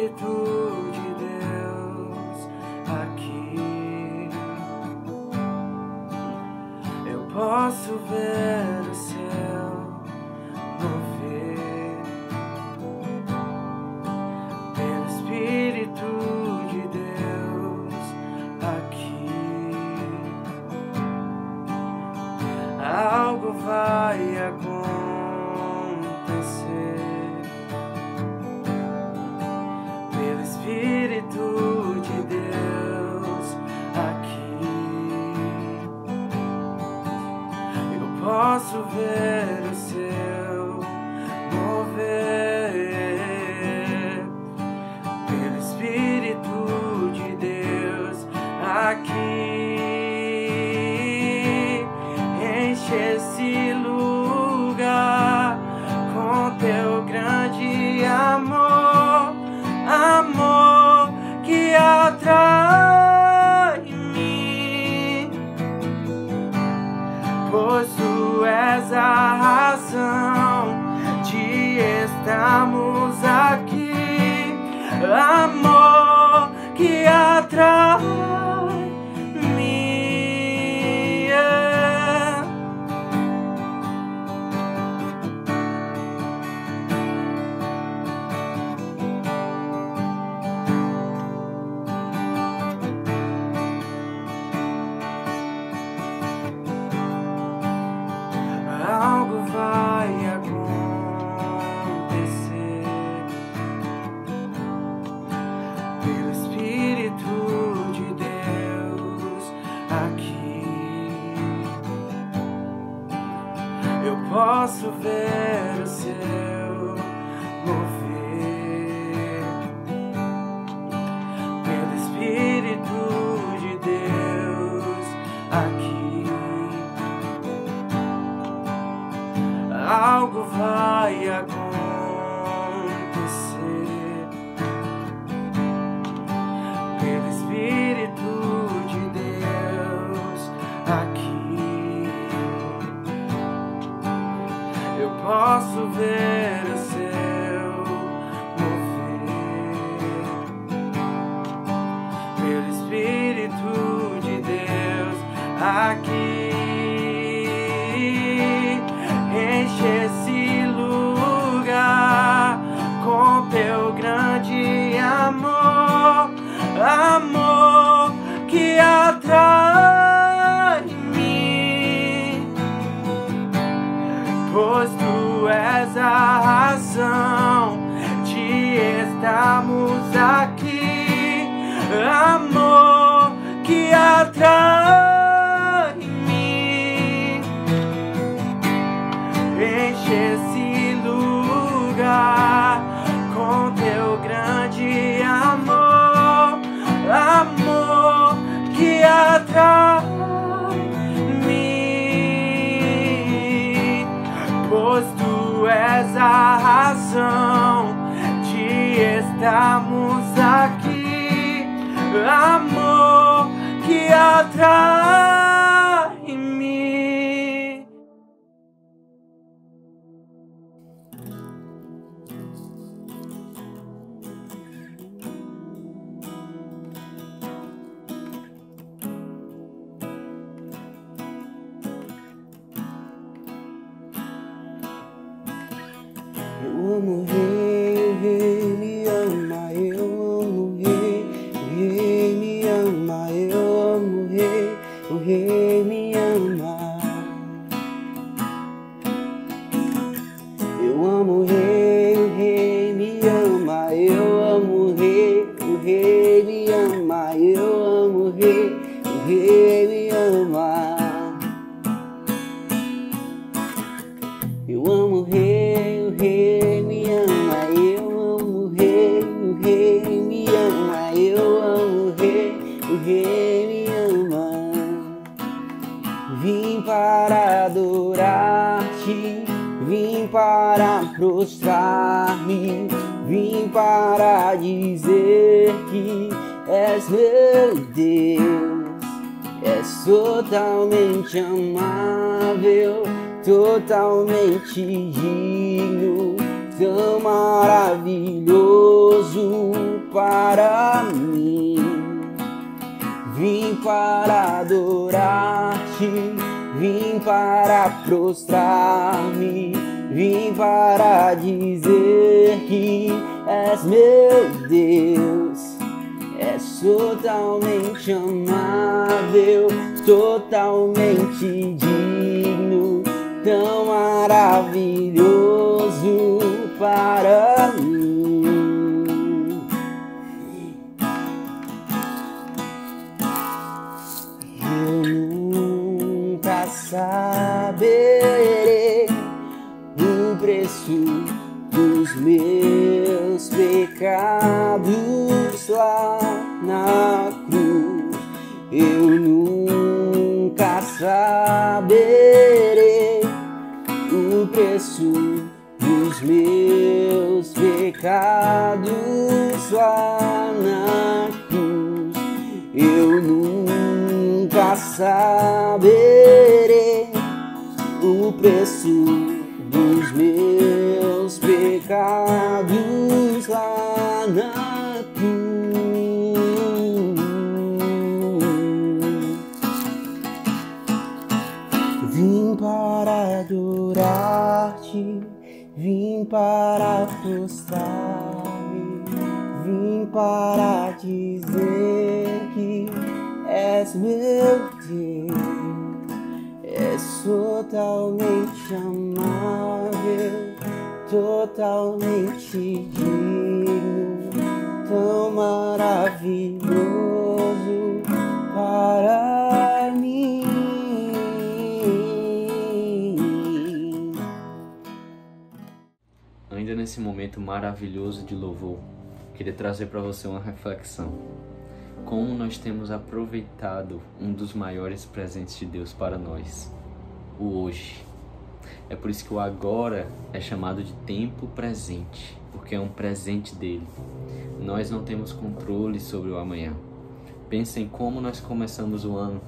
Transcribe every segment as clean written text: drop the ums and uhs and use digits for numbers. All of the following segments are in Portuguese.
Espírito de Deus aqui, eu posso ver o céu mover pelo Espírito de Deus aqui. Algo vai acontecer pelo Espírito de Deus aqui. Eu posso ver o céu mover pelo Espírito de Deus aqui. Enche esse lugar com teu grande amor, amor que atrai mim, pois tu és a razão de estarmos aqui, amor que atrai mim. Algo vai acontecer pelo Espírito de Deus aqui. Eu posso ver o céu mover pelo Espírito de Deus aqui. Algo vai acontecer pelo Espírito de Deus aqui. Eu posso ver o céu mover pelo Espírito de Deus aqui. Enche esse lugar com teu grande amor, amor que atrai mim, pois tu és a razão de estarmos aqui, amor que atrai mim. Enche esse lugar com teu grande amor, amor que atrai mim, pois tu és a razão de estarmos aqui, amor que atrai mim. Eu amo o rei me ama, eu amo o rei me ama, eu amo o rei me ama. Eu amo o rei me ama, eu amo o rei me ama, eu amo o rei me ama. Eu amo o rei me ama, eu amo o rei me ama, eu amo o rei me ama. Vim para adorar-te, vim para prostrar-me, vim para dizer que és meu Deus, és totalmente amável, totalmente digno, tão maravilhoso, para mim. Vim para adorar-te, vim para prostrar-me, vim para dizer que és meu Deus. És totalmente amável, totalmente digno, tão maravilhoso para mim. Eu nunca saberei o preço dos meus pecados lá na cruz. Eu nunca saberei o preço dos meus pecados lá na cruz. Eu nunca saberei o preço dos meus pecados lá na cruz. Vim para adorar-te, vim para prostrar-me, vim para dizer que és meu Deus. És totalmente amável, totalmente digno, tão maravilhoso para mim. Ainda nesse momento maravilhoso de louvor, queria trazer para você uma reflexão. Como nós temos aproveitado um dos maiores presentes de Deus para nós, o hoje. É por isso que o agora é chamado de tempo presente, porque é um presente dele. Nós não temos controle sobre o amanhã. Pensa em como nós começamos o ano.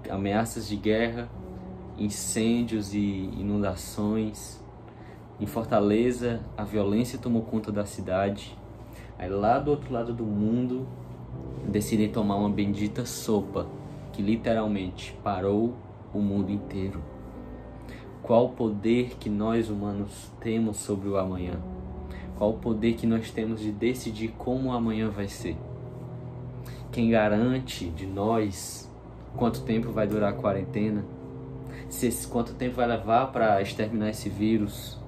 Ameaças de guerra, incêndios e inundações. Em Fortaleza, a violência tomou conta da cidade. Aí lá do outro lado do mundo, decidem tomar uma bendita sopa que literalmente parou o mundo inteiro. Qual o poder que nós humanos temos sobre o amanhã? Qual o poder que nós temos de decidir como o amanhã vai ser? Quem garante de nós quanto tempo vai durar a quarentena? Quanto tempo vai levar para exterminar esse vírus?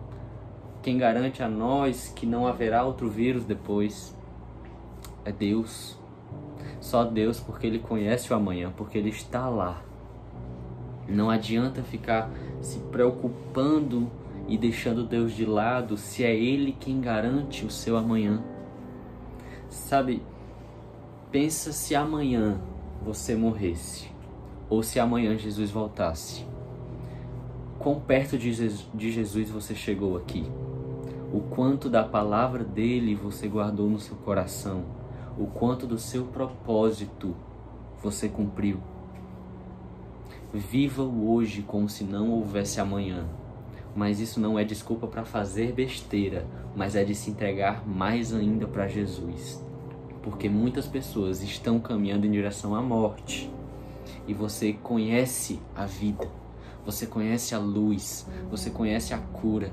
Quem garante a nós que não haverá outro vírus depois? É Deus. Só Deus, porque Ele conhece o amanhã, porque Ele está lá. Não adianta ficar se preocupando e deixando Deus de lado se é Ele quem garante o seu amanhã. Sabe, pensa se amanhã você morresse, ou se amanhã Jesus voltasse. Quão perto de Jesus você chegou aqui? O quanto da palavra dele você guardou no seu coração? O quanto do seu propósito você cumpriu? Viva o hoje como se não houvesse amanhã. Mas isso não é desculpa para fazer besteira, mas é de se entregar mais ainda para Jesus. Porque muitas pessoas estão caminhando em direção à morte. E você conhece a vida, você conhece a luz, você conhece a cura.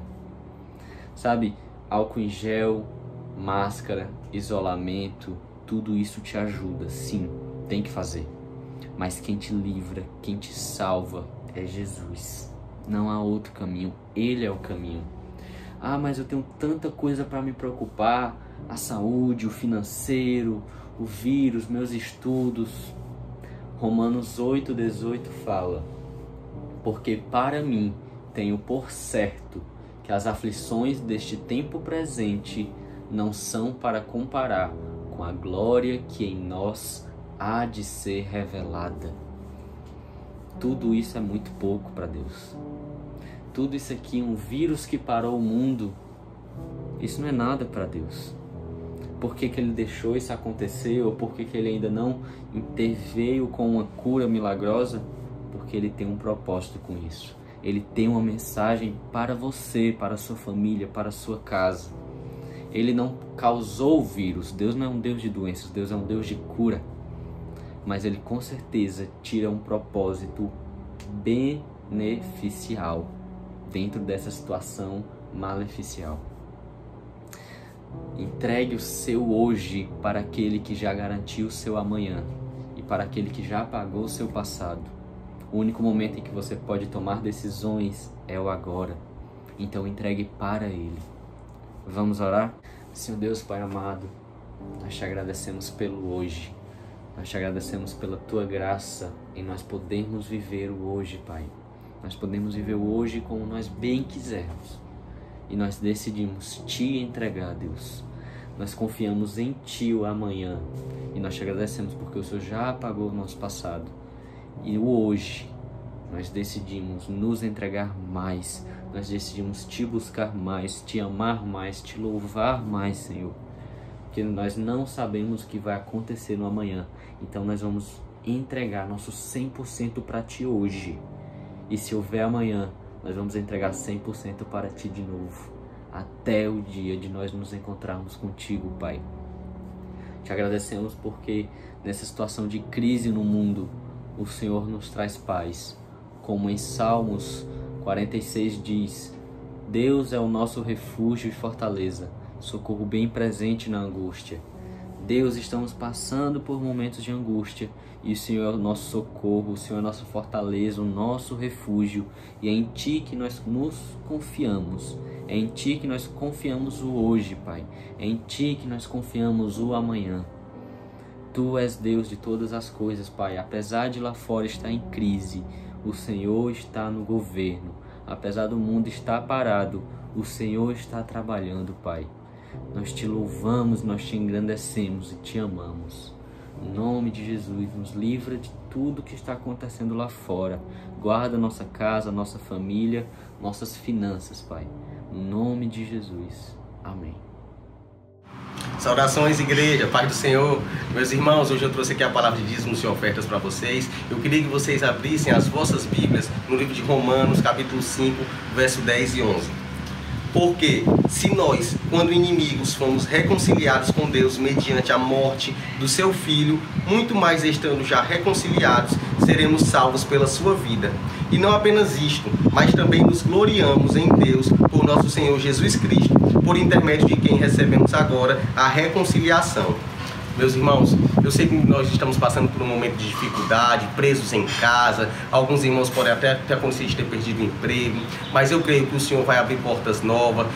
Sabe, álcool em gel, máscara, isolamento, tudo isso te ajuda, sim, tem que fazer. Mas quem te livra, quem te salva é Jesus. Não há outro caminho, Ele é o caminho. Ah, mas eu tenho tanta coisa para me preocupar, a saúde, o financeiro, o vírus, meus estudos. Romanos 8,18 fala: porque para mim tenho por certo que as aflições deste tempo presente não são para comparar com a glória que em nós há de ser revelada. Tudo isso é muito pouco para Deus. Tudo isso aqui, um vírus que parou o mundo, isso não é nada para Deus. Por que que Ele deixou isso acontecer? Ou por que que Ele ainda não interveio com uma cura milagrosa? Porque Ele tem um propósito com isso. Ele tem uma mensagem para você, para a sua família, para a sua casa. Ele não causou o vírus. Deus não é um Deus de doenças, Deus é um Deus de cura. Mas Ele com certeza tira um propósito beneficial dentro dessa situação maleficial. Entregue o seu hoje para aquele que já garantiu o seu amanhã e para aquele que já apagou o seu passado. O único momento em que você pode tomar decisões é o agora. Então entregue para Ele. Vamos orar? Senhor Deus, Pai amado, nós te agradecemos pelo hoje. Nós te agradecemos pela Tua graça em nós podermos viver o hoje, Pai. Nós podemos viver o hoje como nós bem quisermos. E nós decidimos Te entregar, Deus. Nós confiamos em Ti o amanhã. E nós te agradecemos porque o Senhor já apagou o nosso passado. E o hoje, nós decidimos nos entregar mais. Nós decidimos Te buscar mais, Te amar mais, Te louvar mais, Senhor. Porque nós não sabemos o que vai acontecer no amanhã. Então nós vamos entregar nosso 100% para Ti hoje. E se houver amanhã, nós vamos entregar 100% para Ti de novo. Até o dia de nós nos encontrarmos contigo, Pai. Te agradecemos porque nessa situação de crise no mundo, o Senhor nos traz paz. Como em Salmos 46 diz: Deus é o nosso refúgio e fortaleza, socorro bem presente na angústia. Deus, estamos passando por momentos de angústia e o Senhor é o nosso socorro, o Senhor é a nossa fortaleza, o nosso refúgio, e é em Ti que nós nos confiamos. É em Ti que nós confiamos o hoje, Pai. É em Ti que nós confiamos o amanhã. Tu és Deus de todas as coisas, Pai. Apesar de lá fora estar em crise, o Senhor está no governo. Apesar do mundo estar parado, o Senhor está trabalhando, Pai. Nós Te louvamos, nós Te engrandecemos e Te amamos. Em nome de Jesus, nos livra de tudo que está acontecendo lá fora. Guarda nossa casa, nossa família, nossas finanças, Pai. Em nome de Jesus. Amém. Saudações, igreja, paz do Senhor. Meus irmãos, hoje eu trouxe aqui a palavra de dízimos e ofertas para vocês. Eu queria que vocês abrissem as vossas Bíblias no livro de Romanos, capítulo 5, verso 10 e 11. Porque se nós, quando inimigos, fomos reconciliados com Deus mediante a morte do seu Filho, muito mais estando já reconciliados, seremos salvos pela sua vida. E não apenas isto, mas também nos gloriamos em Deus por nosso Senhor Jesus Cristo, por intermédio de quem recebemos agora a reconciliação. Meus irmãos, eu sei que nós estamos passando por um momento de dificuldade, presos em casa. Alguns irmãos podem até ter acontecido de ter perdido o emprego, mas eu creio que o Senhor vai abrir portas novas,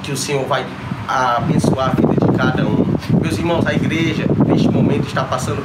que o Senhor vai abençoar a vida de cada um. Meus irmãos, a igreja neste momento está passando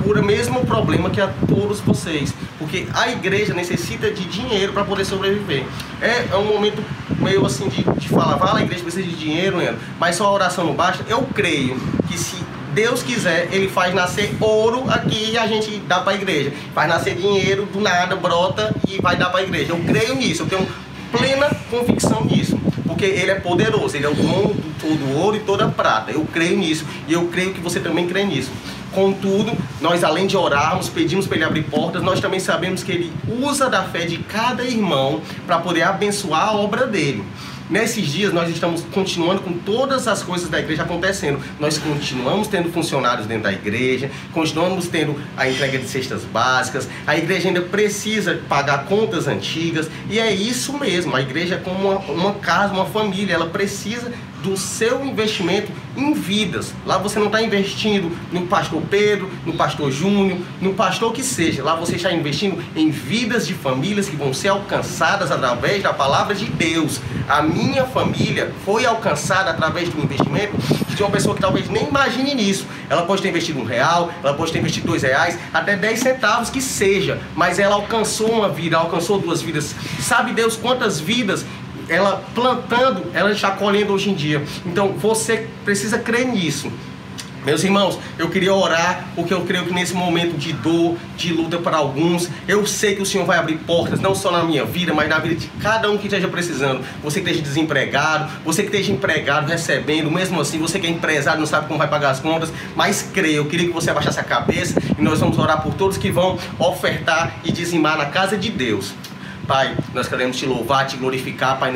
por o mesmo problema que a todos vocês, porque a igreja necessita de dinheiro para poder sobreviver. É um momento meio assim de falar, a igreja precisa de dinheiro, mas só a oração não basta. Eu creio que se Deus quiser, Ele faz nascer ouro aqui e a gente dá para a igreja. Faz nascer dinheiro, do nada, brota e vai dar para a igreja. Eu creio nisso, eu tenho plena convicção nisso. Porque Ele é poderoso, Ele é o dono de todo ouro e toda prata. Eu creio nisso e eu creio que você também crê nisso. Contudo, nós além de orarmos, pedimos para Ele abrir portas, nós também sabemos que Ele usa da fé de cada irmão para poder abençoar a obra dele. Nesses dias nós estamos continuando com todas as coisas da igreja acontecendo. Nós continuamos tendo funcionários dentro da igreja, continuamos tendo a entrega de cestas básicas, a igreja ainda precisa pagar contas antigas, e é isso mesmo, a igreja é como uma casa, uma família, ela precisa do seu investimento em vidas. Lá você não está investindo no pastor Pedro, no pastor Júnior, no pastor que seja. Lá você está investindo em vidas de famílias que vão ser alcançadas através da palavra de Deus. A minha família foi alcançada através do investimento de uma pessoa que talvez nem imagine nisso. Ela pode ter investido R$1, ela pode ter investido R$2, até 10 centavos que seja, mas ela alcançou uma vida, alcançou 2 vidas. Sabe Deus quantas vidas ela plantando, ela está colhendo hoje em dia. Então você precisa crer nisso. Meus irmãos, eu queria orar, porque eu creio que nesse momento de dor, de luta para alguns, eu sei que o Senhor vai abrir portas, não só na minha vida, mas na vida de cada um que esteja precisando. Você que esteja desempregado, você que esteja empregado, recebendo, mesmo assim, você que é empresário, não sabe como vai pagar as contas, mas creio, eu queria que você abaixasse a cabeça e nós vamos orar por todos que vão ofertar e dizimar na casa de Deus. Pai, nós queremos Te louvar, Te glorificar, Pai,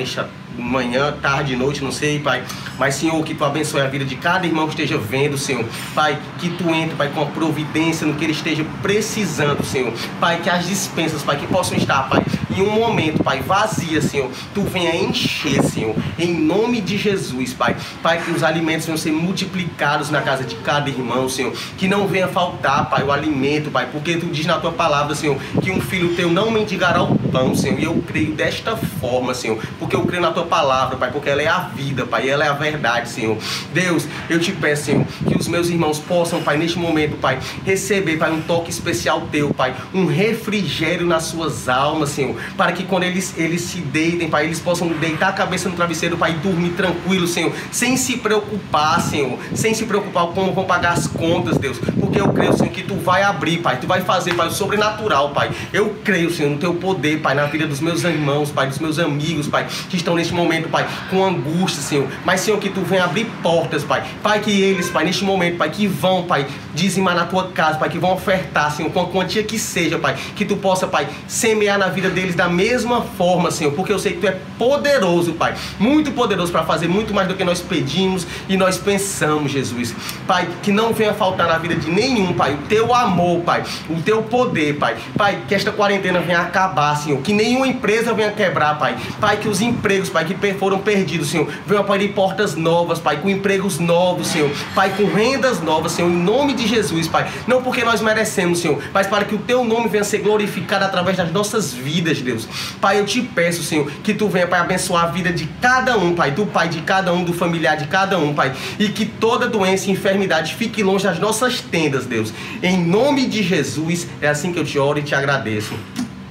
manhã, tarde, noite, não sei, Pai. Mas, Senhor, que Tu abençoe a vida de cada irmão que esteja vendo, Senhor. Pai, que Tu entre, Pai, com a providência no que ele esteja precisando, Senhor. Pai, que as dispensas, Pai, que possam estar, Pai, em um momento, Pai, vazia, Senhor. Tu venha encher, Senhor, em nome de Jesus, Pai. Pai, que os alimentos venham ser multiplicados na casa de cada irmão, Senhor. Que não venha faltar, Pai, o alimento, Pai, porque Tu diz na Tua palavra, Senhor, que um filho Teu não mendigará o pão, Senhor. E eu creio desta forma, Senhor, porque eu creio na Tua palavra, Pai, porque ela é a vida, Pai, ela é a verdade, Senhor. Deus, eu te peço, Senhor, que os meus irmãos possam, Pai, neste momento, Pai, receber, Pai, um toque especial Teu, Pai, um refrigério nas suas almas, Senhor, para que quando eles se deitem, Pai, eles possam deitar a cabeça no travesseiro, Pai, e dormir tranquilo, Senhor, sem se preocupar, Senhor, sem se preocupar como vão pagar as contas, Deus, porque eu creio, Senhor, que Tu vai abrir, Pai, Tu vai fazer, Pai, o sobrenatural, Pai. Eu creio, Senhor, no Teu poder, Pai, na vida dos meus irmãos, Pai, dos meus amigos, Pai, que estão neste momento, Pai, com angústia, Senhor, mas, Senhor, que Tu venha abrir portas, Pai, Pai, que eles, Pai, neste momento, Pai, que vão, Pai, dizimar na Tua casa, Pai, que vão ofertar, Senhor, com a quantia que seja, Pai, que Tu possa, Pai, semear na vida deles da mesma forma, Senhor, porque eu sei que Tu é poderoso, Pai, muito poderoso para fazer muito mais do que nós pedimos e nós pensamos, Jesus. Pai, que não venha faltar na vida de nenhum, Pai, o Teu amor, Pai, o Teu poder, Pai. Pai, que esta quarentena venha acabar, Senhor, que nenhuma empresa venha quebrar, Pai. Pai, que os empregos, Pai, que foram perdidos, Senhor, venham abrir portas novas, Pai, com empregos novos, Senhor, Pai, com rendas novas, Senhor, em nome de Jesus, Pai, não porque nós merecemos, Senhor, mas para que o Teu nome venha ser glorificado através das nossas vidas, Deus. Pai, eu te peço, Senhor, que Tu venha, Pai, abençoar a vida de cada um, Pai, do pai de cada um, do familiar de cada um, Pai, e que toda doença e enfermidade fique longe das nossas tendas, Deus. Em nome de Jesus, é assim que eu te oro e te agradeço.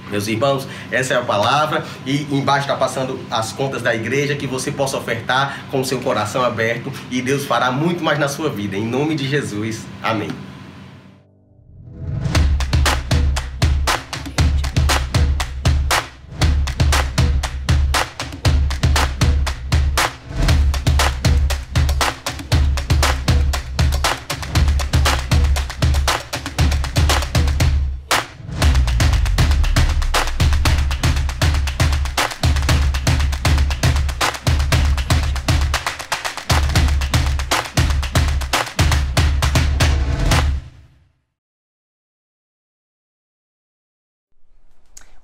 Meus irmãos, essa é a palavra, e embaixo está passando as contas da igreja, que você possa ofertar com o seu coração aberto, e Deus fará muito mais na sua vida, em nome de Jesus, amém.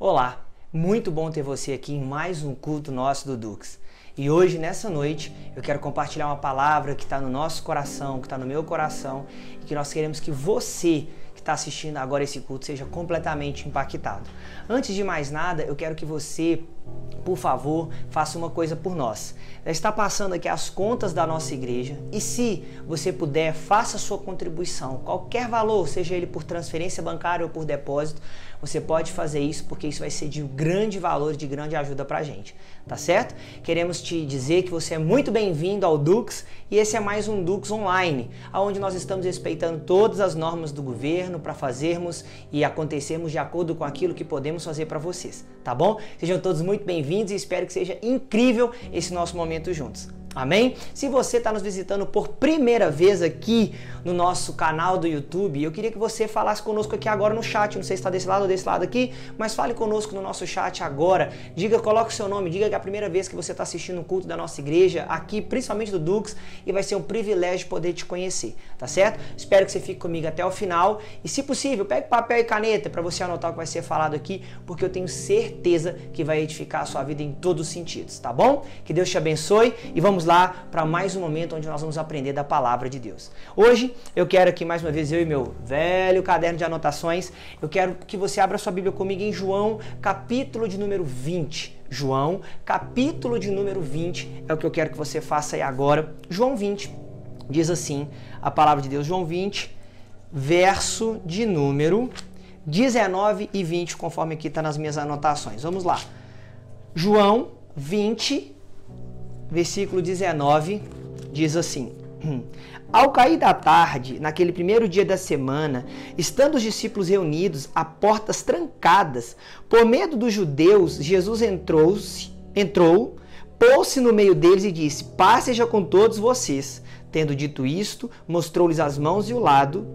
Olá, muito bom ter você aqui em mais um culto nosso do Dux. E hoje, nessa noite, eu quero compartilhar uma palavra que está no nosso coração, que está no meu coração, e que nós queremos que você que está assistindo agora esse culto seja completamente impactado. Antes de mais nada, eu quero que você, por favor, faça uma coisa por nós. Está passando aqui as contas da nossa igreja, e se você puder, faça a sua contribuição, qualquer valor, seja ele por transferência bancária ou por depósito, você pode fazer isso, porque isso vai ser de grande valor, de grande ajuda pra gente, tá certo? Queremos te dizer que você é muito bem-vindo ao Dux, e esse é mais um Dux Online, onde nós estamos respeitando todas as normas do governo para fazermos e acontecermos de acordo com aquilo que podemos fazer para vocês, tá bom? Sejam todos muito bem-vindos e espero que seja incrível esse nosso momento juntos. Amém? Se você está nos visitando por primeira vez aqui no nosso canal do YouTube, eu queria que você falasse conosco aqui agora no chat. Não sei se está desse lado ou desse lado aqui, mas fale conosco no nosso chat agora. Coloque o seu nome, diga que é a primeira vez que você está assistindo um culto da nossa igreja aqui, principalmente do Dux, e vai ser um privilégio poder te conhecer, tá certo? Espero que você fique comigo até o final e, se possível, pegue papel e caneta para você anotar o que vai ser falado aqui, porque eu tenho certeza que vai edificar a sua vida em todos os sentidos, tá bom? Que Deus te abençoe e vamos lá para mais um momento onde nós vamos aprender da palavra de Deus. Hoje eu quero aqui mais uma vez, eu e meu velho caderno de anotações, eu quero que você abra sua Bíblia comigo em João, capítulo de número 20. João, capítulo de número 20, é o que eu quero que você faça aí agora. João 20, diz assim a palavra de Deus, João 20, verso de número 19 e 20, conforme aqui está nas minhas anotações. Vamos lá. João 20, versículo 19, diz assim: Ao cair da tarde, naquele primeiro dia da semana, estando os discípulos reunidos a portas trancadas, por medo dos judeus, Jesus entrou, pôs-se no meio deles e disse: Paz seja com todos vocês. Tendo dito isto, mostrou-lhes as mãos e o lado.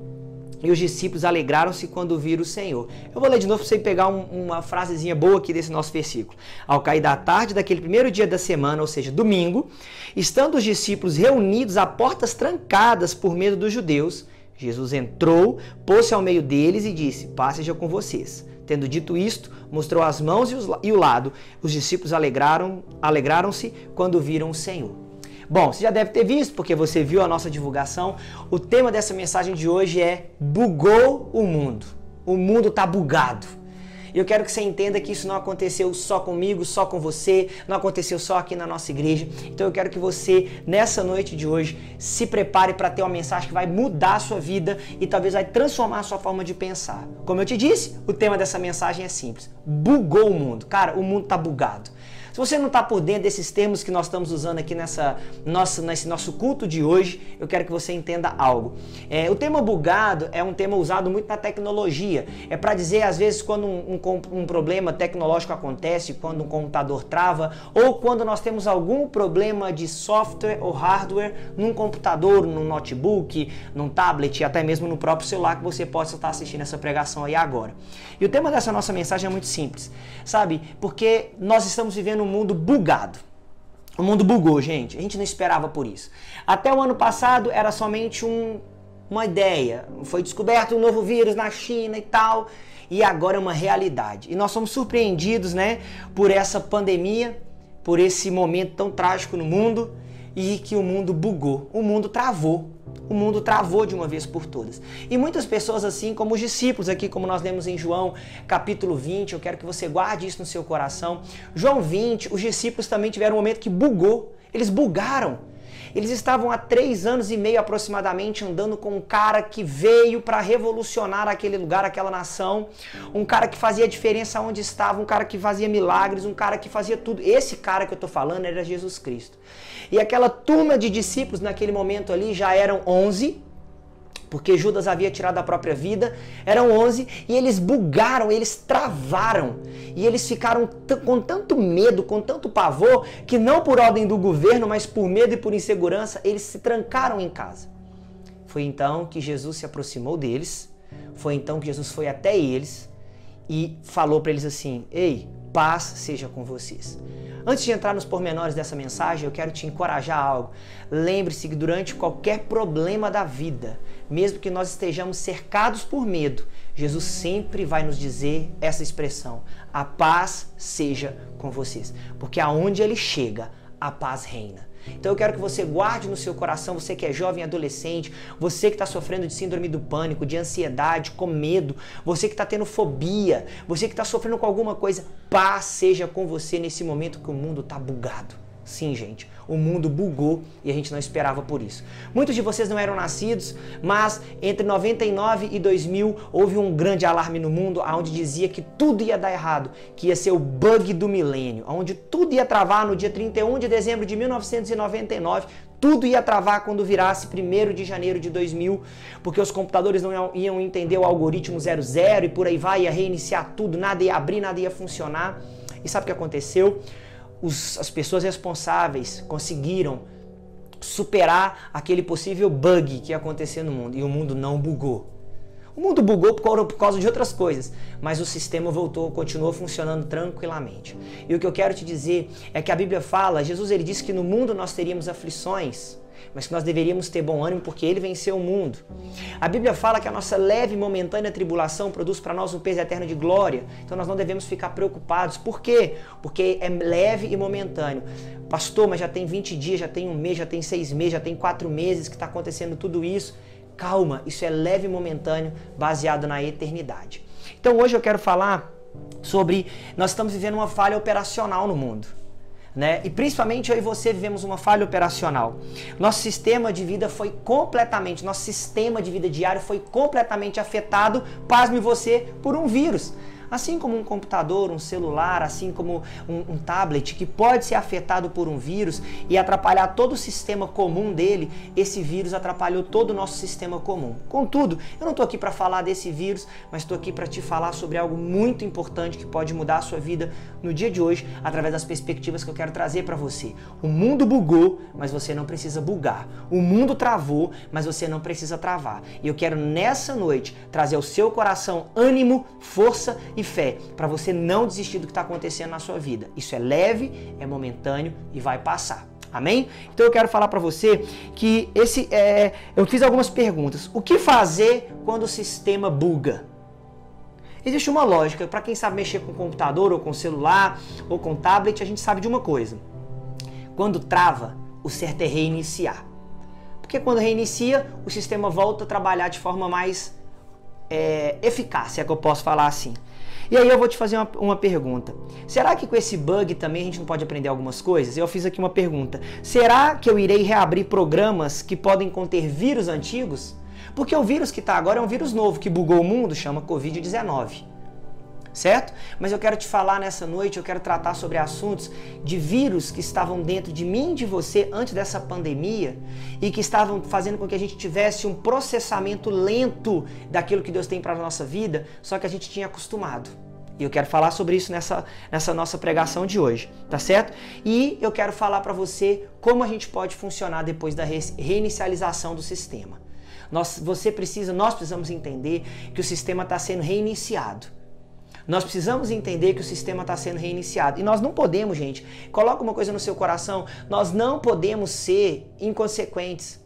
e os discípulos alegraram-se quando viram o Senhor. Eu vou ler de novo para você pegar uma frasezinha boa aqui desse nosso versículo. Ao cair da tarde daquele primeiro dia da semana, ou seja, domingo, estando os discípulos reunidos a portas trancadas por medo dos judeus, Jesus entrou, pôs-se ao meio deles e disse: paz seja com vocês. Tendo dito isto, mostrou as mãos e o lado. Os discípulos alegraram-se quando viram o Senhor. Bom, você já deve ter visto, porque você viu a nossa divulgação. O tema dessa mensagem de hoje é Bugou o Mundo. O mundo está bugado. E eu quero que você entenda que isso não aconteceu só comigo, só com você, não aconteceu só aqui na nossa igreja. Então eu quero que você, nessa noite de hoje, se prepare para ter uma mensagem que vai mudar a sua vida e talvez vai transformar a sua forma de pensar. Como eu te disse, o tema dessa mensagem é simples. Bugou o mundo. Cara, o mundo está bugado. Se você não está por dentro desses termos que nós estamos usando aqui nesse nosso culto de hoje, eu quero que você entenda algo. O termo bugado é um termo usado muito na tecnologia. É para dizer, às vezes, quando um problema tecnológico acontece, quando um computador trava, ou quando nós temos algum problema de software ou hardware num computador, num notebook, num tablet, até mesmo no próprio celular que você possa estar assistindo essa pregação aí agora. E o tema dessa nossa mensagem é muito simples, sabe? Porque nós estamos vivendo um mundo bugado. O mundo bugou, gente. A gente não esperava por isso. Até o ano passado era somente uma ideia. Foi descoberto um novo vírus na China e tal. E agora é uma realidade. E nós somos surpreendidos, né, por essa pandemia, por esse momento tão trágico no mundo e que o mundo bugou. O mundo travou. O mundo travou de uma vez por todas. E muitas pessoas, assim como os discípulos aqui, como nós lemos em João capítulo 20, eu quero que você guarde isso no seu coração. João 20, os discípulos também tiveram um momento que bugou. Eles bugaram. Eles estavam há 3 anos e meio aproximadamente andando com um cara que veio para revolucionar aquele lugar, aquela nação. Um cara que fazia diferença onde estava, um cara que fazia milagres, um cara que fazia tudo. Esse cara que eu estou falando era Jesus Cristo. E aquela turma de discípulos naquele momento ali já eram 11, porque Judas havia tirado a própria vida, eram 11, e eles bugaram, eles travaram, e eles ficaram com tanto medo, com tanto pavor, que não por ordem do governo, mas por medo e por insegurança, eles se trancaram em casa. Foi então que Jesus se aproximou deles, foi então que Jesus foi até eles e falou para eles assim: ei, paz seja com vocês. Antes de entrar nos pormenores dessa mensagem, eu quero te encorajar a algo. Lembre-se que durante qualquer problema da vida, mesmo que nós estejamos cercados por medo, Jesus sempre vai nos dizer essa expressão: a paz seja com vocês. Porque aonde ele chega, a paz reina. Então eu quero que você guarde no seu coração, você que é jovem, adolescente, você que está sofrendo de síndrome do pânico, de ansiedade, com medo, você que está tendo fobia, você que está sofrendo com alguma coisa, paz seja com você nesse momento que o mundo está bugado. Sim, gente, o mundo bugou e a gente não esperava por isso. Muitos de vocês não eram nascidos, mas entre 99 e 2000 houve um grande alarme no mundo onde dizia que tudo ia dar errado, que ia ser o bug do milênio, onde tudo ia travar no dia 31 de dezembro de 1999, tudo ia travar quando virasse 1º de janeiro de 2000, porque os computadores não iam entender o algoritmo 00 e por aí vai, ia reiniciar tudo, nada ia abrir, nada ia funcionar. E sabe o que aconteceu? As pessoas responsáveis conseguiram superar aquele possível bug que ia acontecer no mundo. E o mundo não bugou. O mundo bugou por causa de outras coisas, mas o sistema continuou funcionando tranquilamente. E o que eu quero te dizer é que a Bíblia fala, Jesus ele disse que no mundo nós teríamos aflições, mas que nós deveríamos ter bom ânimo porque ele venceu o mundo. A Bíblia fala que a nossa leve e momentânea tribulação produz para nós um peso eterno de glória, então nós não devemos ficar preocupados. Por quê? Porque é leve e momentâneo. Pastor, mas já tem 20 dias, já tem 1 mês, já tem 6 meses, já tem 4 meses que está acontecendo tudo isso. Calma, isso é leve e momentâneo, baseado na eternidade. Então hoje eu quero falar sobre, nós estamos vivendo uma falha operacional no mundo. Né? E principalmente eu e você vivemos uma falha operacional. Nosso sistema de vida nosso sistema de vida diário foi completamente afetado, pasme você, por um vírus. Assim como um computador, um celular, assim como um tablet que pode ser afetado por um vírus e atrapalhar todo o sistema comum dele, esse vírus atrapalhou todo o nosso sistema comum. Contudo, eu não estou aqui para falar desse vírus, mas estou aqui para te falar sobre algo muito importante que pode mudar a sua vida no dia de hoje, através das perspectivas que eu quero trazer para você. O mundo bugou, mas você não precisa bugar. O mundo travou, mas você não precisa travar. E eu quero nessa noite trazer ao seu coração ânimo, força e fé, para você não desistir do que está acontecendo na sua vida. Isso é leve, é momentâneo e vai passar. Amém? Então eu quero falar para você que eu fiz algumas perguntas. O que fazer quando o sistema buga? Existe uma lógica. Para quem sabe mexer com computador, ou com celular, ou com tablet, a gente sabe de uma coisa. Quando trava, o certo é reiniciar. Porque quando reinicia, o sistema volta a trabalhar de forma mais eficaz, se é que eu posso falar assim. E aí eu vou te fazer uma pergunta. Será que com esse bug também a gente não pode aprender algumas coisas? Eu fiz aqui uma pergunta. Será que eu irei reabrir programas que podem conter vírus antigos? Porque o vírus que está agora é um vírus novo que bugou o mundo, chama Covid-19. Certo? Mas eu quero te falar nessa noite, eu quero tratar sobre assuntos de vírus que estavam dentro de mim e de você antes dessa pandemia e que estavam fazendo com que a gente tivesse um processamento lento daquilo que Deus tem para a nossa vida, só que a gente tinha acostumado. E eu quero falar sobre isso nessa nossa pregação de hoje, tá certo? E eu quero falar para você como a gente pode funcionar depois da reinicialização do sistema. Nós precisamos entender que o sistema está sendo reiniciado. Nós precisamos entender que o sistema está sendo reiniciado. E nós não podemos, gente, coloca uma coisa no seu coração, nós não podemos ser inconsequentes.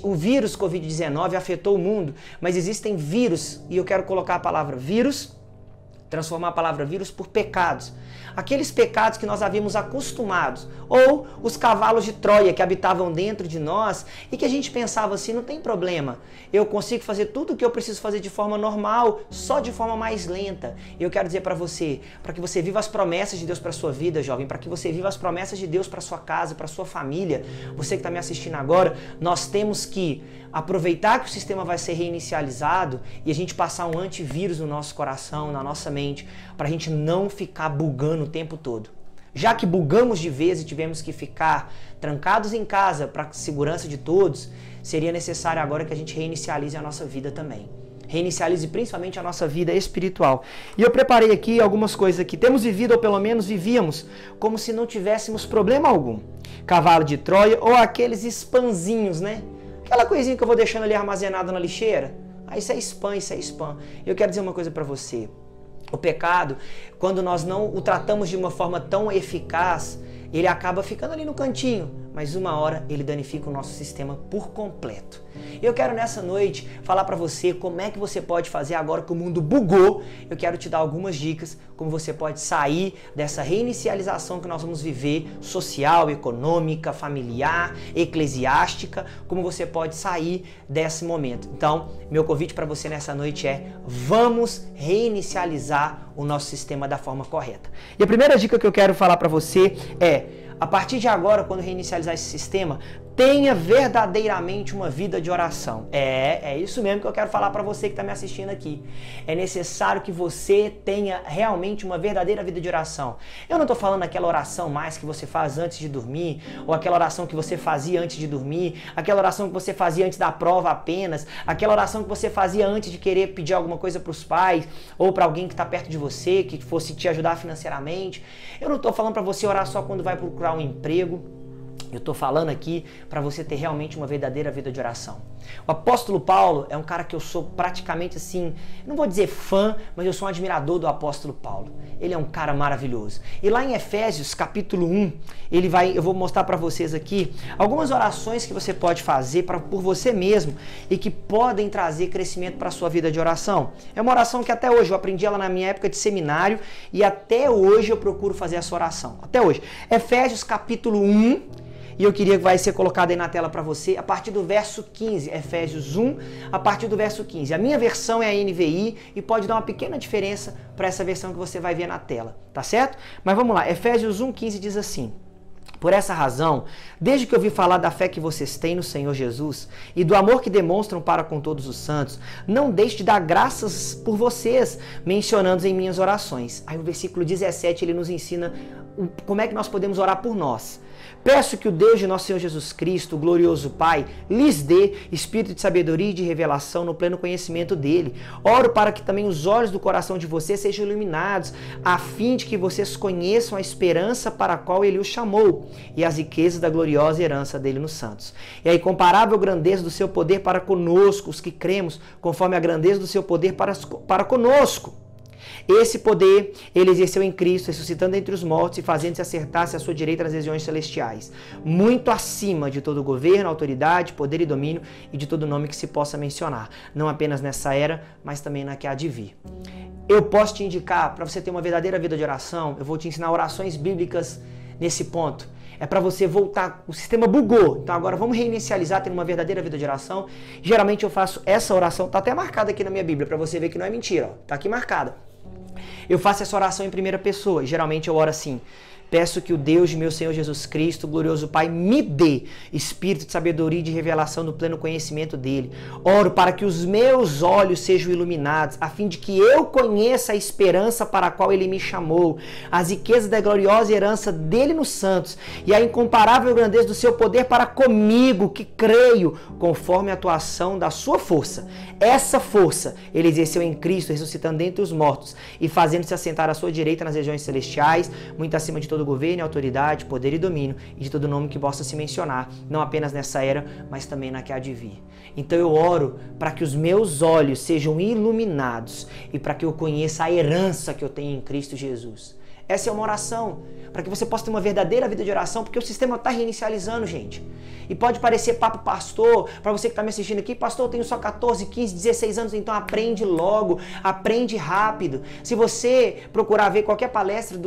O vírus Covid-19 afetou o mundo, mas existem vírus, e eu quero colocar a palavra vírus, transformar a palavra vírus por pecados. Aqueles pecados que nós havíamos acostumados, ou os cavalos de Troia que habitavam dentro de nós e que a gente pensava assim, não tem problema, eu consigo fazer tudo o que eu preciso fazer de forma normal, só de forma mais lenta. E eu quero dizer para você, para que você viva as promessas de Deus para sua vida, jovem, para que você viva as promessas de Deus para sua casa, para sua família, você que está me assistindo agora, nós temos que aproveitar que o sistema vai ser reinicializado e a gente passar um antivírus no nosso coração, na nossa mente, para a gente não ficar bugando o tempo todo. Já que bugamos de vez e tivemos que ficar trancados em casa para a segurança de todos, seria necessário agora que a gente reinicialize a nossa vida também. Reinicialize principalmente a nossa vida espiritual. E eu preparei aqui algumas coisas que temos vivido, ou pelo menos vivíamos, como se não tivéssemos problema algum. Cavalo de Troia ou aqueles spamzinhos, né? Aquela coisinha que eu vou deixando ali armazenada na lixeira. Ah, isso é spam, isso é spam. Eu quero dizer uma coisa para você. O pecado, quando nós não o tratamos de uma forma tão eficaz, ele acaba ficando ali no cantinho, mas uma hora ele danifica o nosso sistema por completo. Eu quero nessa noite falar para você como é que você pode fazer agora que o mundo bugou. Eu quero te dar algumas dicas como você pode sair dessa reinicialização que nós vamos viver, social, econômica, familiar, eclesiástica, como você pode sair desse momento. Então, meu convite para você nessa noite é: vamos reinicializar o nosso sistema da forma correta. E a primeira dica que eu quero falar para você é: a partir de agora, quando reinicializar esse sistema, tenha verdadeiramente uma vida de oração. É isso mesmo que eu quero falar para você que está me assistindo aqui. É necessário que você tenha realmente uma verdadeira vida de oração. Eu não estou falando aquela oração mais que você faz antes de dormir, ou aquela oração que você fazia antes de dormir, aquela oração que você fazia antes da prova apenas, aquela oração que você fazia antes de querer pedir alguma coisa para os pais, ou para alguém que está perto de você, que fosse te ajudar financeiramente. Eu não estou falando para você orar só quando vai procurar um emprego. Eu estou falando aqui para você ter realmente uma verdadeira vida de oração. O apóstolo Paulo é um cara que eu sou praticamente assim, não vou dizer fã, mas eu sou um admirador do apóstolo Paulo. Ele é um cara maravilhoso. E lá em Efésios, capítulo 1, eu vou mostrar para vocês aqui algumas orações que você pode fazer por você mesmo e que podem trazer crescimento para a sua vida de oração. É uma oração que até hoje eu aprendi ela na minha época de seminário e até hoje eu procuro fazer essa oração. Até hoje. Efésios, capítulo 1. E eu queria que vai ser colocado aí na tela para você a partir do verso 15, Efésios 1, a partir do verso 15. A minha versão é a NVI e pode dar uma pequena diferença para essa versão que você vai ver na tela, tá certo? Mas vamos lá, Efésios 1, 15 diz assim: Por essa razão, desde que eu ouvi falar da fé que vocês têm no Senhor Jesus e do amor que demonstram para com todos os santos, não deixe de dar graças por vocês, mencionando em minhas orações. Aí no versículo 17 ele nos ensina como é que nós podemos orar por nós. Peço que o Deus de nosso Senhor Jesus Cristo, o glorioso Pai, lhes dê espírito de sabedoria e de revelação no pleno conhecimento dele. Oro para que também os olhos do coração de vocês sejam iluminados, a fim de que vocês conheçam a esperança para a qual ele os chamou e as riquezas da gloriosa herança dele nos santos. E a incomparável grandeza do seu poder para conosco, os que cremos, conforme a grandeza do seu poder para conosco. Esse poder ele exerceu em Cristo, ressuscitando entre os mortos e fazendo-se assentar-se à sua direita nas regiões celestiais, muito acima de todo governo, autoridade, poder e domínio e de todo nome que se possa mencionar, não apenas nessa era, mas também na que há de vir. Eu posso te indicar, para você ter uma verdadeira vida de oração, eu vou te ensinar orações bíblicas nesse ponto. É para você voltar, o sistema bugou, então agora vamos reinicializar, ter uma verdadeira vida de oração. Geralmente eu faço essa oração, tá até marcada aqui na minha Bíblia, para você ver que não é mentira, ó, tá aqui marcada. Eu faço essa oração em primeira pessoa, e geralmente eu oro assim: peço que o Deus de meu Senhor Jesus Cristo, o glorioso Pai, me dê espírito de sabedoria e de revelação no pleno conhecimento dele. Oro para que os meus olhos sejam iluminados, a fim de que eu conheça a esperança para a qual ele me chamou, as riquezas da gloriosa herança dele nos santos e a incomparável grandeza do seu poder para comigo, que creio, conforme a atuação da sua força. Essa força ele exerceu em Cristo, ressuscitando dentre os mortos e fazendo-se assentar à sua direita nas regiões celestiais, muito acima de todo governo, autoridade, poder e domínio, e de todo nome que possa se mencionar, não apenas nessa era, mas também na que há de vir. Então eu oro para que os meus olhos sejam iluminados e para que eu conheça a herança que eu tenho em Cristo Jesus. Essa é uma oração, para que você possa ter uma verdadeira vida de oração, porque o sistema está reinicializando, gente. E pode parecer papo pastor, para você que está me assistindo aqui: pastor, eu tenho só 14, 15, 16 anos, então aprende logo, aprende rápido. Se você procurar ver qualquer palestra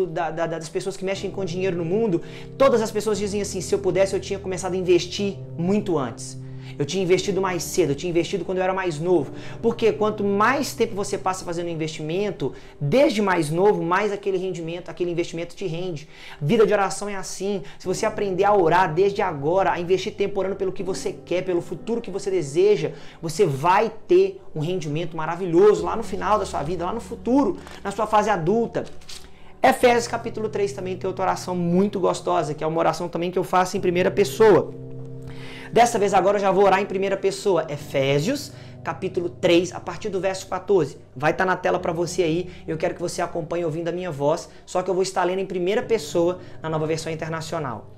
das pessoas que mexem com dinheiro no mundo, todas as pessoas dizem assim: se eu pudesse eu tinha começado a investir muito antes. Eu tinha investido mais cedo, eu tinha investido quando eu era mais novo. Porque quanto mais tempo você passa fazendo investimento, desde mais novo, mais aquele rendimento, aquele investimento te rende. Vida de oração é assim. Se você aprender a orar desde agora, a investir tempo orando pelo que você quer, pelo futuro que você deseja, você vai ter um rendimento maravilhoso lá no final da sua vida, lá no futuro, na sua fase adulta. Efésios capítulo 3 também tem outra oração muito gostosa, que é uma oração também que eu faço em primeira pessoa. Dessa vez agora eu já vou orar em primeira pessoa. Efésios, capítulo 3, a partir do verso 14. Vai estar na tela para você aí. Eu quero que você acompanhe ouvindo a minha voz, só que eu vou estar lendo em primeira pessoa na Nova Versão Internacional.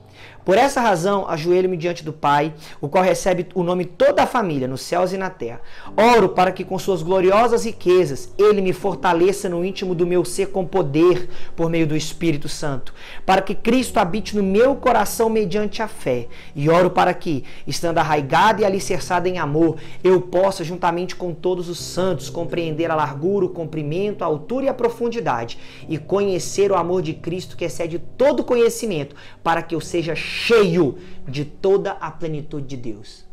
Por essa razão, ajoelho-me diante do Pai, o qual recebe o nome de toda a família, nos céus e na terra. Oro para que com suas gloriosas riquezas, Ele me fortaleça no íntimo do meu ser com poder, por meio do Espírito Santo, para que Cristo habite no meu coração mediante a fé. E oro para que, estando arraigado e alicerçado em amor, eu possa, juntamente com todos os santos, compreender a largura, o comprimento, a altura e a profundidade, e conhecer o amor de Cristo que excede todo conhecimento, para que eu seja cheio de toda a plenitude de Deus.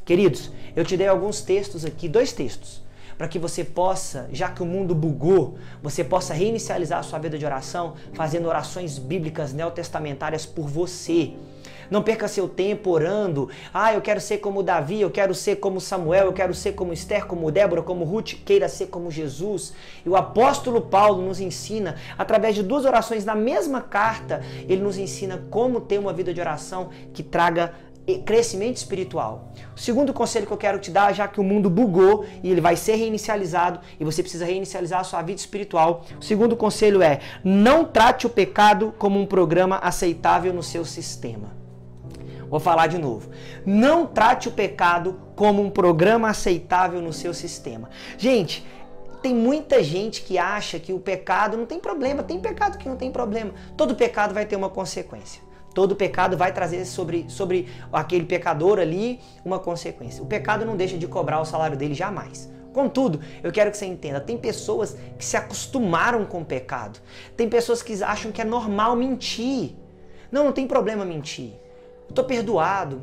Queridos, eu te dei alguns textos aqui, 2 textos, para que você possa, já que o mundo bugou, você possa reinicializar a sua vida de oração, fazendo orações bíblicas neotestamentárias por você. Não perca seu tempo orando: eu quero ser como Davi, eu quero ser como Samuel, eu quero ser como Esther, como Débora, como Ruth, queira ser como Jesus. E o apóstolo Paulo nos ensina, através de 2 orações na mesma carta, ele nos ensina como ter uma vida de oração que traga crescimento espiritual. O segundo conselho que eu quero te dar, já que o mundo bugou e ele vai ser reinicializado e você precisa reinicializar a sua vida espiritual, o segundo conselho é: não trate o pecado como um programa aceitável no seu sistema. Vou falar de novo. Não trate o pecado como um programa aceitável no seu sistema. Gente, tem muita gente que acha que o pecado não tem problema. Tem pecado que não tem problema. Todo pecado vai ter uma consequência. Todo pecado vai trazer sobre aquele pecador ali uma consequência. O pecado não deixa de cobrar o salário dele jamais. Contudo, eu quero que você entenda, tem pessoas que se acostumaram com o pecado. Tem pessoas que acham que é normal mentir. Não tem problema mentir. Estou perdoado.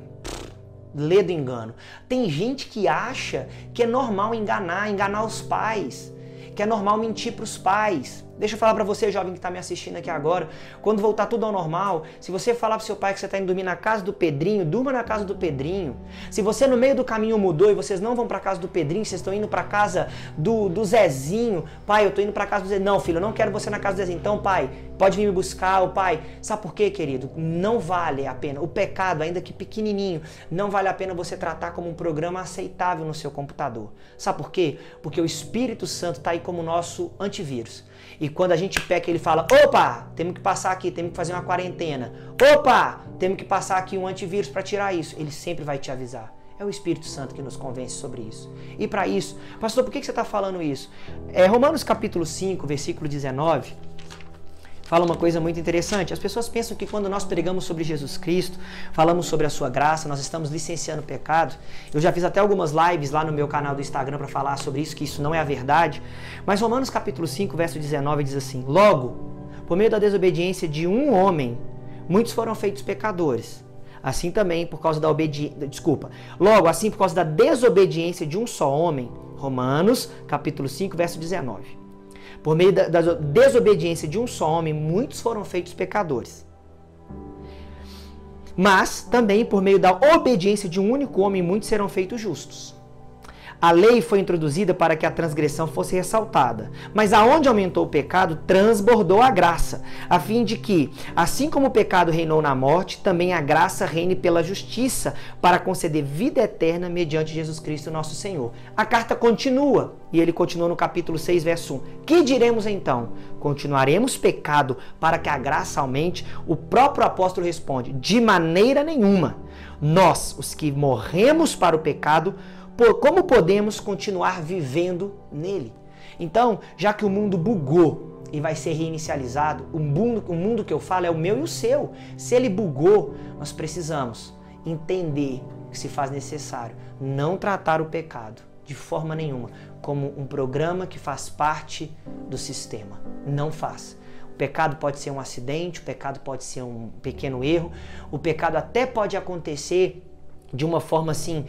Lê do engano. Tem gente que acha que é normal enganar os pais, que é normal mentir para os pais. Deixa eu falar para você, jovem que está me assistindo aqui agora, quando voltar tudo ao normal, se você falar para seu pai que você está indo dormir na casa do Pedrinho, durma na casa do Pedrinho. Se você no meio do caminho mudou e vocês não vão para casa do Pedrinho, vocês estão indo para casa do Zezinho, pai, eu estou indo para casa do Zezinho. Não, filho, eu não quero você na casa do Zezinho. Então, pai, pode vir me buscar, o pai. Sabe por quê, querido? Não vale a pena. O pecado, ainda que pequenininho, não vale a pena você tratar como um programa aceitável no seu computador. Sabe por quê? Porque o Espírito Santo está aí como nosso antivírus. E quando a gente peca, ele fala, opa, temos que passar aqui, temos que fazer uma quarentena. Opa, temos que passar aqui um antivírus para tirar isso. Ele sempre vai te avisar. É o Espírito Santo que nos convence sobre isso. E para isso, pastor, por que você está falando isso? Romanos capítulo 5, versículo 19, fala uma coisa muito interessante. As pessoas pensam que quando nós pregamos sobre Jesus Cristo, falamos sobre a sua graça, nós estamos licenciando o pecado. Eu já fiz até algumas lives lá no meu canal do Instagram para falar sobre isso, que isso não é a verdade. Mas Romanos capítulo 5, verso 19 diz assim, logo, por meio da desobediência de um homem, muitos foram feitos pecadores. Assim também, por causa da Logo, assim, por causa da desobediência de um só homem, Romanos capítulo 5, verso 19. Por meio da desobediência de um só homem, muitos foram feitos pecadores. Mas também por meio da obediência de um único homem, muitos serão feitos justos. A lei foi introduzida para que a transgressão fosse ressaltada, mas aonde aumentou o pecado, transbordou a graça, a fim de que, assim como o pecado reinou na morte, também a graça reine pela justiça, para conceder vida eterna mediante Jesus Cristo nosso Senhor. A carta continua, e ele continua no capítulo 6, verso 1. Que diremos então? Continuaremos pecado para que a graça aumente? O próprio apóstolo responde, de maneira nenhuma. Nós, os que morremos para o pecado, como podemos continuar vivendo nele? Então, já que o mundo bugou e vai ser reinicializado, o mundo que eu falo é o meu e o seu. Se ele bugou, nós precisamos entender que se faz necessário não tratar o pecado de forma nenhuma como um programa que faz parte do sistema. Não faz. O pecado pode ser um acidente, o pecado pode ser um pequeno erro, o pecado até pode acontecer de uma forma assim,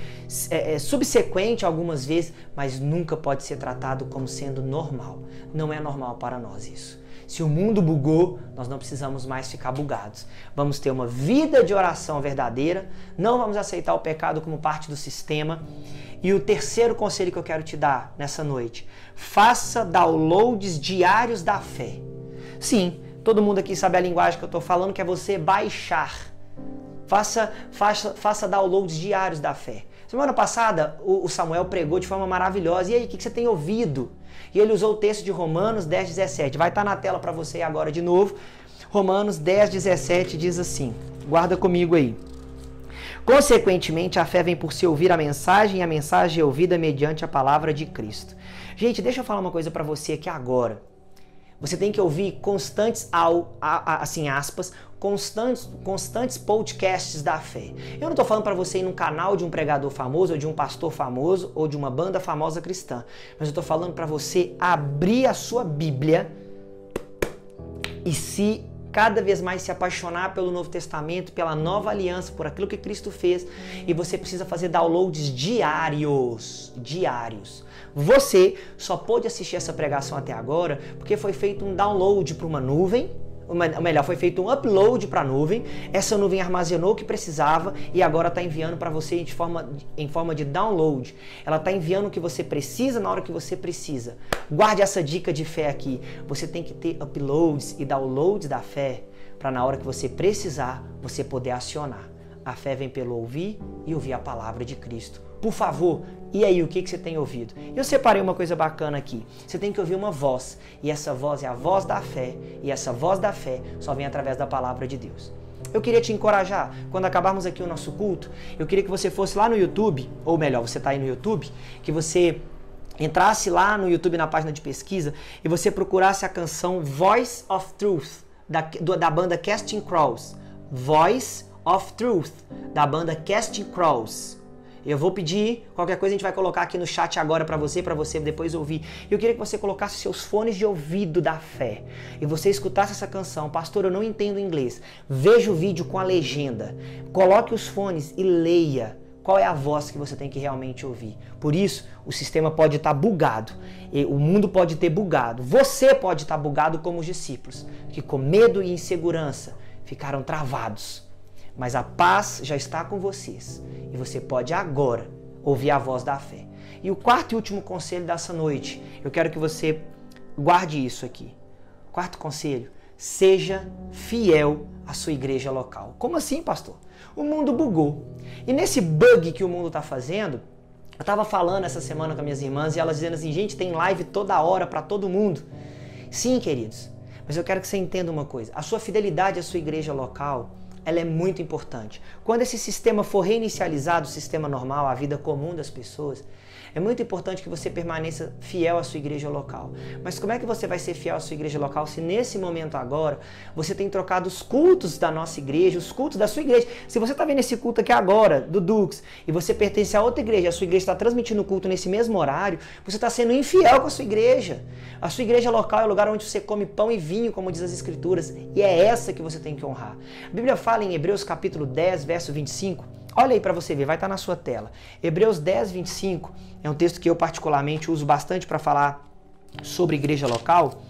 subsequente algumas vezes, mas nunca pode ser tratado como sendo normal. Não é normal para nós isso. Se o mundo bugou, nós não precisamos mais ficar bugados. Vamos ter uma vida de oração verdadeira, não vamos aceitar o pecado como parte do sistema. E o terceiro conselho que eu quero te dar nessa noite, faça downloads diários da fé. Sim, todo mundo aqui sabe a linguagem que eu estou falando, que é você baixar. Faça downloads diários da fé. Semana passada, o Samuel pregou de forma maravilhosa. E aí, o que você tem ouvido? E ele usou o texto de Romanos 10, 17. Vai estar na tela para você agora de novo. Romanos 10, 17 diz assim. Guarda comigo aí. Consequentemente, a fé vem por se ouvir a mensagem, e a mensagem é ouvida mediante a palavra de Cristo. Gente, deixa eu falar uma coisa para você aqui agora. Você tem que ouvir constantes, assim, aspas, constantes podcasts da fé. Eu não estou falando para você ir num canal de um pregador famoso, ou de um pastor famoso, ou de uma banda famosa cristã. Mas eu estou falando para você abrir a sua Bíblia e cada vez mais se apaixonar pelo Novo Testamento, pela nova aliança, por aquilo que Cristo fez. E você precisa fazer downloads diários. Você só pôde assistir essa pregação até agora porque foi feito um download para uma nuvem, ou melhor, foi feito um upload para a nuvem, essa nuvem armazenou o que precisava e agora está enviando para você em forma de download. Ela está enviando o que você precisa na hora que você precisa. Guarde essa dica de fé aqui. Você tem que ter uploads e downloads da fé para na hora que você precisar, você poder acionar. A fé vem pelo ouvir e ouvir a palavra de Cristo. Por favor, e aí, o que você tem ouvido? Eu separei uma coisa bacana aqui. Você tem que ouvir uma voz, e essa voz é a voz da fé, e essa voz da fé só vem através da palavra de Deus. Eu queria te encorajar, quando acabarmos aqui o nosso culto, eu queria que você fosse lá no YouTube, ou melhor, você está aí no YouTube, que você entrasse lá no YouTube na página de pesquisa e você procurasse a canção Voice of Truth, da banda Casting Crowns. Voice of Truth, da banda Casting Crowns. Eu vou pedir, qualquer coisa a gente vai colocar aqui no chat agora para você depois ouvir. Eu queria que você colocasse seus fones de ouvido da fé e você escutasse essa canção. Pastor, eu não entendo inglês. Veja o vídeo com a legenda. Coloque os fones e leia qual é a voz que você tem que realmente ouvir. Por isso, o sistema pode estar bugado, o mundo pode ter bugado, você pode estar bugado como os discípulos, que com medo e insegurança ficaram travados. Mas a paz já está com vocês e você pode agora ouvir a voz da fé. E o quarto e último conselho dessa noite, eu quero que você guarde isso aqui. Quarto conselho, seja fiel à sua igreja local. Como assim, pastor? O mundo bugou. E nesse bug que o mundo está fazendo, eu estava falando essa semana com minhas irmãs e elas dizendo assim, gente, tem live toda hora para todo mundo. Sim, queridos, mas eu quero que você entenda uma coisa. A sua fidelidade à sua igreja local, ela é muito importante. Quando esse sistema for reinicializado, o sistema normal, a vida comum das pessoas, é muito importante que você permaneça fiel à sua igreja local. Mas como é que você vai ser fiel à sua igreja local se nesse momento agora você tem trocado os cultos da nossa igreja, os cultos da sua igreja? Se você está vendo esse culto aqui agora, do Dux, e você pertence a outra igreja, a sua igreja está transmitindo o culto nesse mesmo horário, você está sendo infiel com a sua igreja. A sua igreja local é o lugar onde você come pão e vinho, como diz as Escrituras, e é essa que você tem que honrar. A Bíblia fala em Hebreus capítulo 10, verso 25, olha aí para você ver, vai estar na sua tela. Hebreus 10, 25 é um texto que eu particularmente uso bastante para falar sobre igreja local.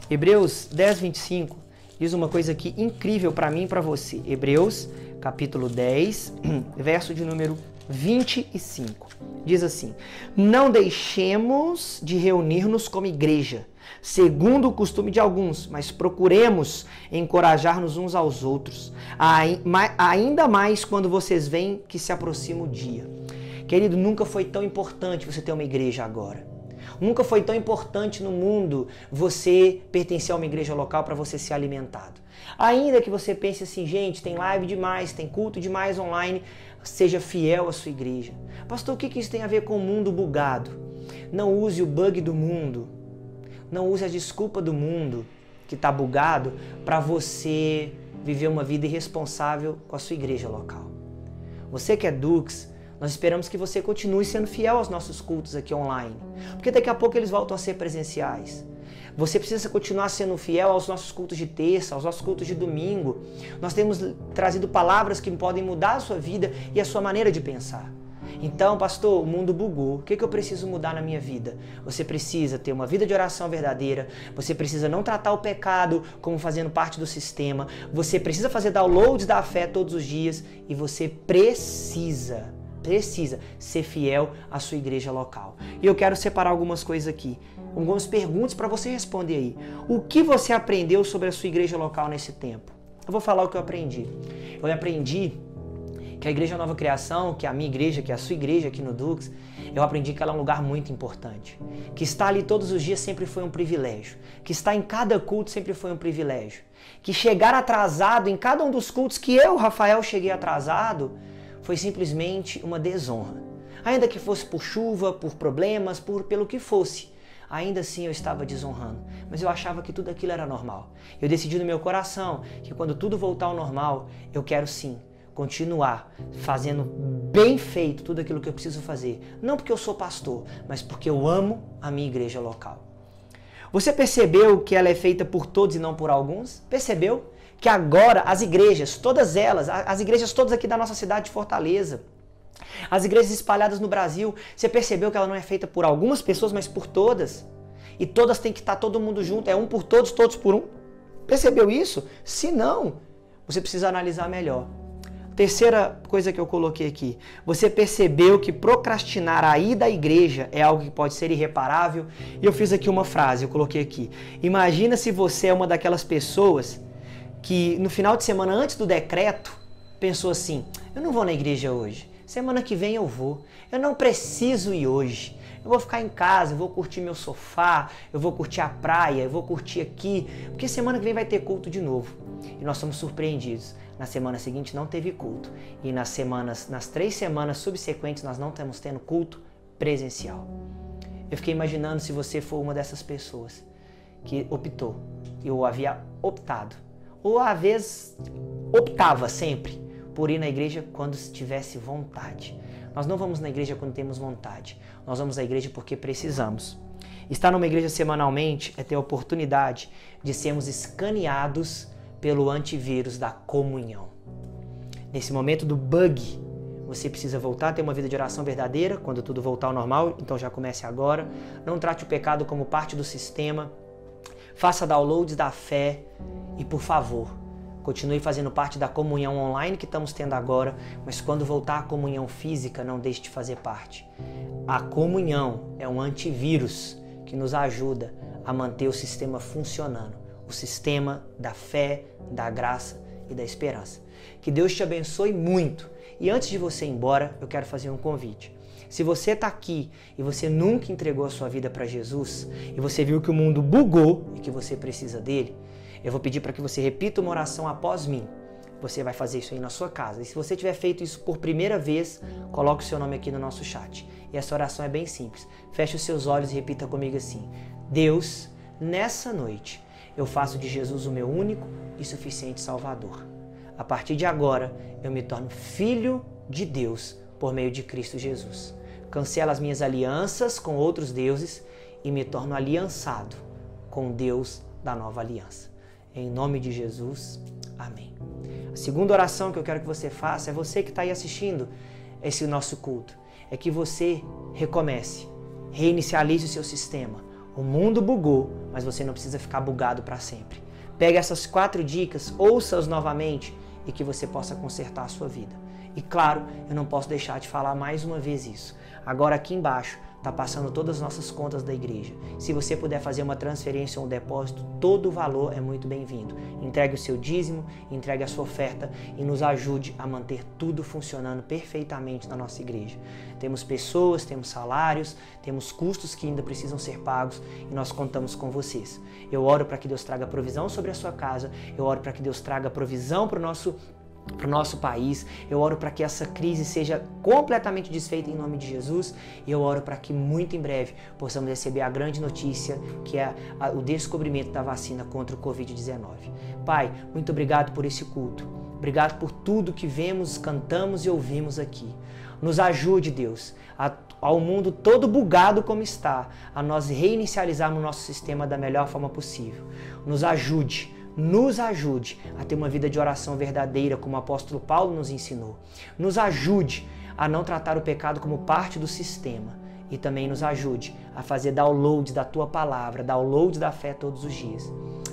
Hebreus 10, 25 diz uma coisa aqui incrível para mim e para você. Hebreus capítulo 10, verso de número 25. Diz assim: não deixemos de reunir-nos como igreja, segundo o costume de alguns, mas procuremos encorajar-nos uns aos outros, ainda mais quando vocês veem que se aproxima o dia. Querido, nunca foi tão importante você ter uma igreja agora. Nunca foi tão importante no mundo você pertencer a uma igreja local para você ser alimentado. Ainda que você pense assim, gente, tem live demais, tem culto demais online, seja fiel à sua igreja. Pastor, o que isso tem a ver com o mundo bugado? Não use o bug do mundo. Não use a desculpa do mundo que está bugado para você viver uma vida irresponsável com a sua igreja local. Você que é Dux, nós esperamos que você continue sendo fiel aos nossos cultos aqui online, porque daqui a pouco eles voltam a ser presenciais. Você precisa continuar sendo fiel aos nossos cultos de terça, aos nossos cultos de domingo. Nós temos trazido palavras que podem mudar a sua vida e a sua maneira de pensar. Então, pastor, o mundo bugou. O que eu preciso mudar na minha vida? Você precisa ter uma vida de oração verdadeira. Você precisa não tratar o pecado como fazendo parte do sistema. Você precisa fazer downloads da fé todos os dias. E você precisa ser fiel à sua igreja local. E eu quero separar algumas coisas aqui. Algumas perguntas para você responder aí. O que você aprendeu sobre a sua igreja local nesse tempo? Eu vou falar o que eu aprendi. Eu aprendi que a Igreja Nova Criação, que é a minha igreja, que é a sua igreja aqui no Dux, eu aprendi que ela é um lugar muito importante. Que estar ali todos os dias sempre foi um privilégio. Que estar em cada culto sempre foi um privilégio. Que chegar atrasado em cada um dos cultos que eu, Rafael, cheguei atrasado, foi simplesmente uma desonra. Ainda que fosse por chuva, por problemas, pelo que fosse. Ainda assim eu estava desonrando, mas eu achava que tudo aquilo era normal. Eu decidi no meu coração que quando tudo voltar ao normal, eu quero sim continuar fazendo bem feito tudo aquilo que eu preciso fazer. Não porque eu sou pastor, mas porque eu amo a minha igreja local. Você percebeu que ela é feita por todos e não por alguns? Percebeu? Que agora as igrejas, todas elas, as igrejas todas aqui da nossa cidade de Fortaleza, as igrejas espalhadas no Brasil, você percebeu que ela não é feita por algumas pessoas, mas por todas? E todas têm que estar todo mundo junto, é um por todos, todos por um? Percebeu isso? Se não, você precisa analisar melhor. Terceira coisa que eu coloquei aqui, você percebeu que procrastinar a ida à igreja é algo que pode ser irreparável? E eu fiz aqui uma frase, eu coloquei aqui, imagina se você é uma daquelas pessoas que no final de semana antes do decreto, pensou assim, eu não vou na igreja hoje, semana que vem eu vou, eu não preciso ir hoje, eu vou ficar em casa, eu vou curtir meu sofá, eu vou curtir a praia, eu vou curtir aqui, porque semana que vem vai ter culto de novo. E nós somos surpreendidos. Na semana seguinte não teve culto. E nas 3 semanas subsequentes nós não estamos tendo culto presencial. Eu fiquei imaginando se você for uma dessas pessoas que optou, eu havia optado, ou às vezes optava sempre por ir na igreja quando tivesse vontade. Nós não vamos na igreja quando temos vontade. Nós vamos à igreja porque precisamos. Estar numa igreja semanalmente é ter a oportunidade de sermos escaneados pelo antivírus da comunhão. Nesse momento do bug, Você precisa voltar a ter uma vida de oração verdadeira quando tudo voltar ao normal, então já comece agora. Não trate o pecado como parte do sistema. Faça downloads da fé e, por favor, continue fazendo parte da comunhão online que estamos tendo agora, mas quando voltar à comunhão física, não deixe de fazer parte. A comunhão é um antivírus que nos ajuda a manter o sistema funcionando. O sistema da fé, da graça e da esperança. Que Deus te abençoe muito. E antes de você ir embora, eu quero fazer um convite. Se você está aqui e você nunca entregou a sua vida para Jesus e você viu que o mundo bugou e que você precisa dele, eu vou pedir para que você repita uma oração após mim. Você vai fazer isso aí na sua casa. E se você tiver feito isso por primeira vez, coloque o seu nome aqui no nosso chat. E essa oração é bem simples. Feche os seus olhos e repita comigo assim: Deus, nessa noite, eu faço de Jesus o meu único e suficiente Salvador. A partir de agora, eu me torno filho de Deus por meio de Cristo Jesus. Cancelo as minhas alianças com outros deuses e me torno aliançado com Deus da nova aliança. Em nome de Jesus, amém. A segunda oração que eu quero que você faça é você que está aí assistindo esse nosso culto. É que você recomece, reinicialize o seu sistema. O mundo bugou, mas você não precisa ficar bugado para sempre. Pegue essas 4 dicas, ouça-as novamente e que você possa consertar a sua vida. E claro, eu não posso deixar de falar mais uma vez isso. Agora aqui embaixo está passando todas as nossas contas da igreja. Se você puder fazer uma transferência ou um depósito, todo o valor é muito bem-vindo. Entregue o seu dízimo, entregue a sua oferta e nos ajude a manter tudo funcionando perfeitamente na nossa igreja. Temos pessoas, temos salários, temos custos que ainda precisam ser pagos e nós contamos com vocês. Eu oro para que Deus traga provisão sobre a sua casa, eu oro para que Deus traga provisão para o nosso país. Eu oro para que essa crise seja completamente desfeita em nome de Jesus e eu oro para que muito em breve possamos receber a grande notícia que é o descobrimento da vacina contra o Covid-19. Pai, muito obrigado por esse culto. Obrigado por tudo que vemos, cantamos e ouvimos aqui. Nos ajude, Deus, ao mundo todo bugado como está, a nós reinicializarmos o nosso sistema da melhor forma possível. Nos ajude a ter uma vida de oração verdadeira, como o apóstolo Paulo nos ensinou. Nos ajude a não tratar o pecado como parte do sistema. E também nos ajude a fazer downloads da Tua Palavra, downloads da fé todos os dias.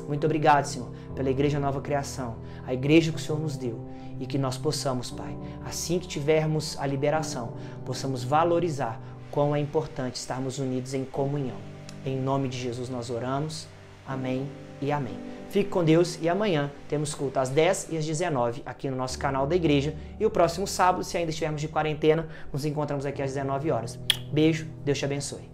Muito obrigado, Senhor, pela Igreja Nova Criação, a igreja que o Senhor nos deu. E que nós possamos, Pai, assim que tivermos a liberação, possamos valorizar quão é importante estarmos unidos em comunhão. Em nome de Jesus nós oramos. Amém e amém. Fique com Deus e amanhã temos culto às 10 e às 19 aqui no nosso canal da igreja. E o próximo sábado, se ainda estivermos de quarentena, nos encontramos aqui às 19 horas. Beijo, Deus te abençoe.